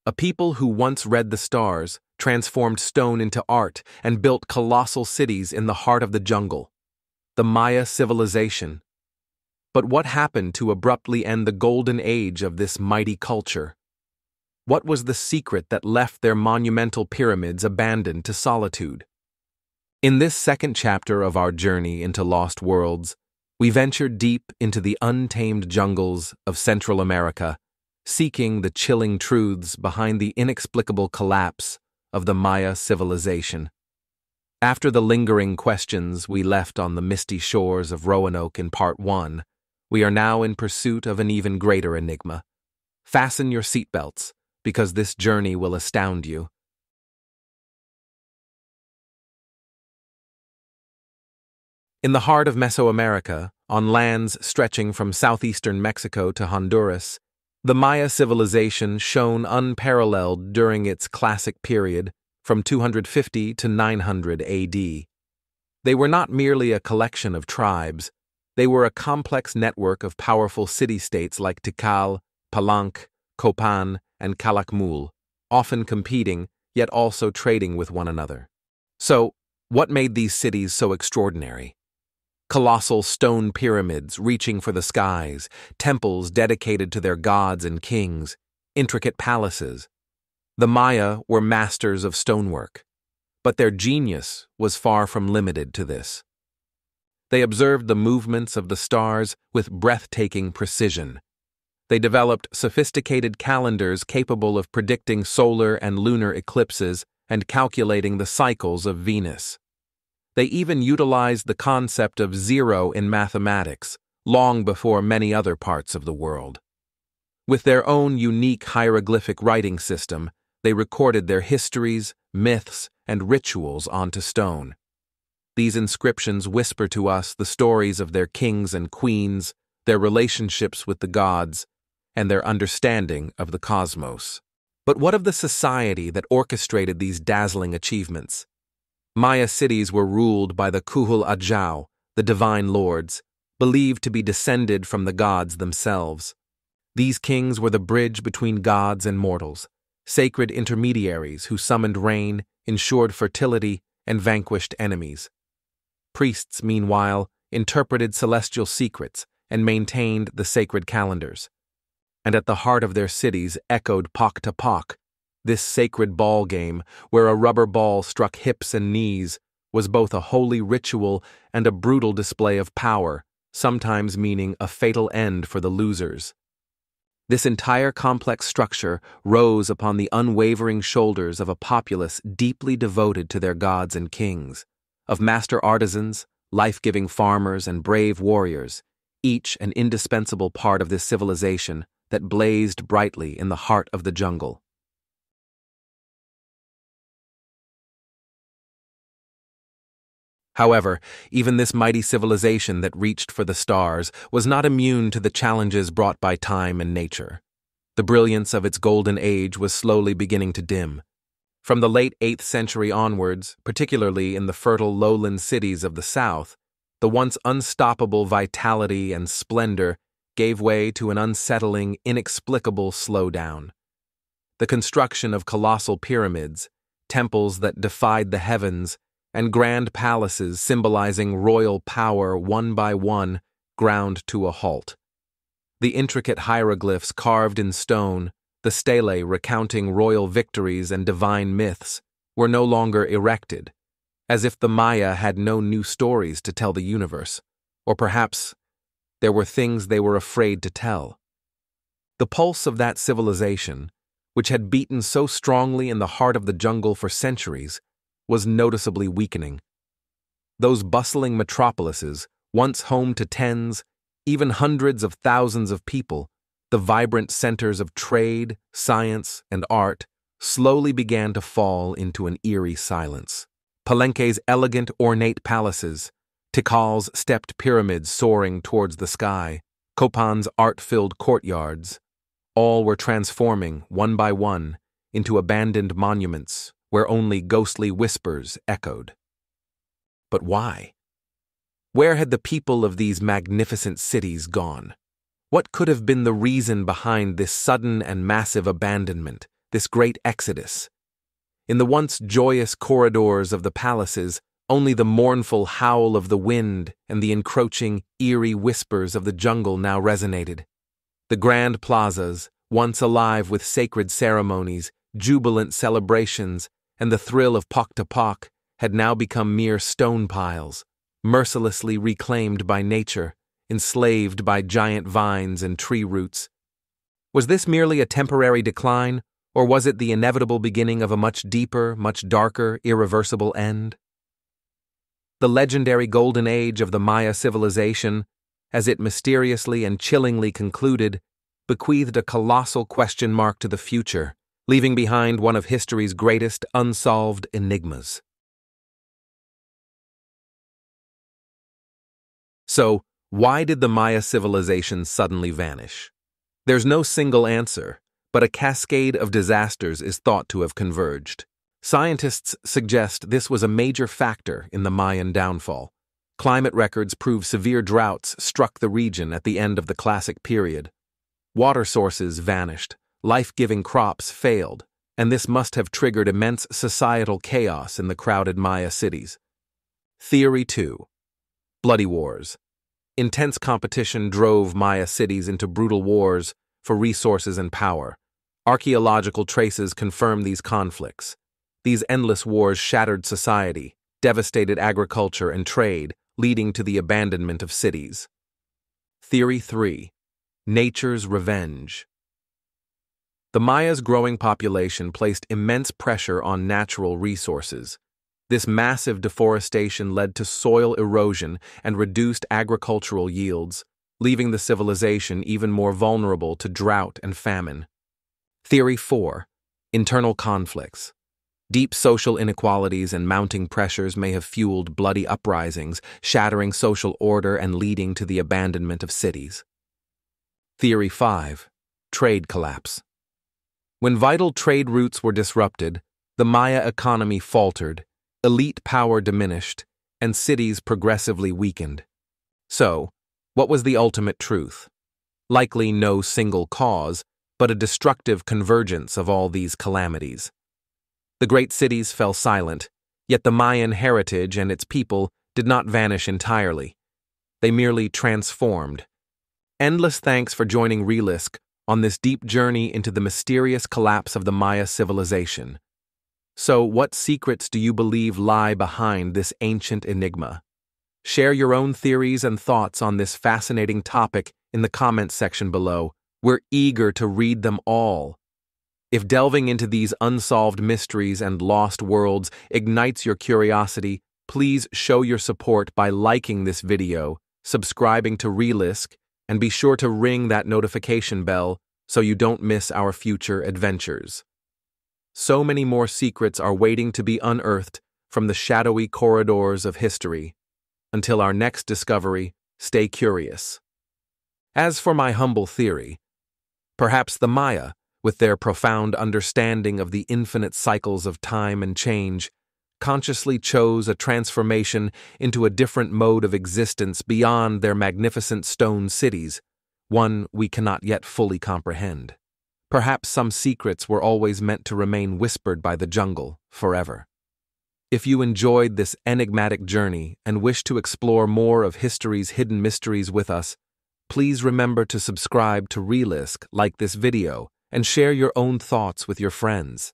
A people who once read the stars, transformed stone into art, and built colossal cities in the heart of the jungle. The Maya civilization. But what happened to abruptly end the golden age of this mighty culture? What was the secret that left their monumental pyramids abandoned to solitude? In this second chapter of our journey into lost worlds, we venture deep into the untamed jungles of Central America, seeking the chilling truths behind the inexplicable collapse of the Maya civilization. After the lingering questions we left on the misty shores of Roanoke in Part 1, we are now in pursuit of an even greater enigma. Fasten your seatbelts, because this journey will astound you. In the heart of Mesoamerica, on lands stretching from southeastern Mexico to Honduras, the Maya civilization shone unparalleled during its classic period, from 250 to 900 AD. They were not merely a collection of tribes, they were a complex network of powerful city-states like Tikal, Palenque, Copan, and Calakmul, often competing, yet also trading with one another. So, what made these cities so extraordinary? Colossal stone pyramids reaching for the skies, temples dedicated to their gods and kings, intricate palaces. The Maya were masters of stonework, but their genius was far from limited to this. They observed the movements of the stars with breathtaking precision. They developed sophisticated calendars capable of predicting solar and lunar eclipses and calculating the cycles of Venus. They even utilized the concept of zero in mathematics, long before many other parts of the world. With their own unique hieroglyphic writing system, they recorded their histories, myths, and rituals onto stone. These inscriptions whisper to us the stories of their kings and queens, their relationships with the gods, and their understanding of the cosmos. But what of the society that orchestrated these dazzling achievements? Maya cities were ruled by the Kuhul Ajau, the divine lords, believed to be descended from the gods themselves. These kings were the bridge between gods and mortals, sacred intermediaries who summoned rain, ensured fertility, and vanquished enemies. Priests, meanwhile, interpreted celestial secrets and maintained the sacred calendars. And at the heart of their cities echoed Pok to Pok. This sacred ball game, where a rubber ball struck hips and knees, was both a holy ritual and a brutal display of power, sometimes meaning a fatal end for the losers. This entire complex structure rose upon the unwavering shoulders of a populace deeply devoted to their gods and kings, of master artisans, life-giving farmers, and brave warriors, each an indispensable part of this civilization that blazed brightly in the heart of the jungle. However, even this mighty civilization that reached for the stars was not immune to the challenges brought by time and nature. The brilliance of its golden age was slowly beginning to dim. From the late 8th century onwards, particularly in the fertile lowland cities of the south, the once unstoppable vitality and splendor gave way to an unsettling, inexplicable slowdown. The construction of colossal pyramids, temples that defied the heavens, and grand palaces symbolizing royal power one by one ground to a halt. The intricate hieroglyphs carved in stone, the stelae recounting royal victories and divine myths, were no longer erected, as if the Maya had no new stories to tell the universe, or perhaps there were things they were afraid to tell. The pulse of that civilization, which had beaten so strongly in the heart of the jungle for centuries, was noticeably weakening. Those bustling metropolises, once home to tens, even hundreds of thousands of people, the vibrant centers of trade, science, and art, slowly began to fall into an eerie silence. Palenque's elegant, ornate palaces, Tikal's stepped pyramids soaring towards the sky, Copan's art-filled courtyards, all were transforming, one by one, into abandoned monuments where only ghostly whispers echoed. But why? Where had the people of these magnificent cities gone? What could have been the reason behind this sudden and massive abandonment, this great exodus. In the once joyous corridors of the palaces, only the mournful howl of the wind and the encroaching, eerie whispers of the jungle now resonated. The grand plazas, once alive with sacred ceremonies, jubilant celebrations, and the thrill of pok-to-pok, had now become mere stone piles, mercilessly reclaimed by nature, enslaved by giant vines and tree roots. Was this merely a temporary decline, or was it the inevitable beginning of a much deeper, much darker, irreversible end? The legendary golden age of the Maya civilization, as it mysteriously and chillingly concluded, bequeathed a colossal question mark to the future, leaving behind one of history's greatest unsolved enigmas. So, why did the Maya civilization suddenly vanish? There's no single answer, but a cascade of disasters is thought to have converged. Scientists suggest this was a major factor in the Mayan downfall. Climate records prove severe droughts struck the region at the end of the Classic period. Water sources vanished, life-giving crops failed, and this must have triggered immense societal chaos in the crowded Maya cities. Theory 2. Bloody wars. Intense competition drove Maya cities into brutal wars for resources and power. Archaeological traces confirm these conflicts. These endless wars shattered society, devastated agriculture and trade, leading to the abandonment of cities. Theory 3. Nature's revenge. The Maya's growing population placed immense pressure on natural resources. This massive deforestation led to soil erosion and reduced agricultural yields, leaving the civilization even more vulnerable to drought and famine. Theory 4. Internal conflicts. Deep social inequalities and mounting pressures may have fueled bloody uprisings, shattering social order and leading to the abandonment of cities. Theory 5. Trade collapse. When vital trade routes were disrupted, the Maya economy faltered, elite power diminished, and cities progressively weakened. So, what was the ultimate truth? Likely no single cause, but a destructive convergence of all these calamities. The great cities fell silent, yet the Mayan heritage and its people did not vanish entirely. They merely transformed. Endless thanks for joining Reelisk on this deep journey into the mysterious collapse of the Maya civilization. So, what secrets do you believe lie behind this ancient enigma? Share your own theories and thoughts on this fascinating topic in the comments section below. We're eager to read them all. If delving into these unsolved mysteries and lost worlds ignites your curiosity, please show your support by liking this video, subscribing to Reelisk, and be sure to ring that notification bell so you don't miss our future adventures. So many more secrets are waiting to be unearthed from the shadowy corridors of history. Until our next discovery, stay curious. As for my humble theory, perhaps the Maya, with their profound understanding of the infinite cycles of time and change, consciously chose a transformation into a different mode of existence beyond their magnificent stone cities, one we cannot yet fully comprehend. Perhaps some secrets were always meant to remain whispered by the jungle forever. If you enjoyed this enigmatic journey and wish to explore more of history's hidden mysteries with us, please remember to subscribe to Reelisk, like this video, and share your own thoughts with your friends.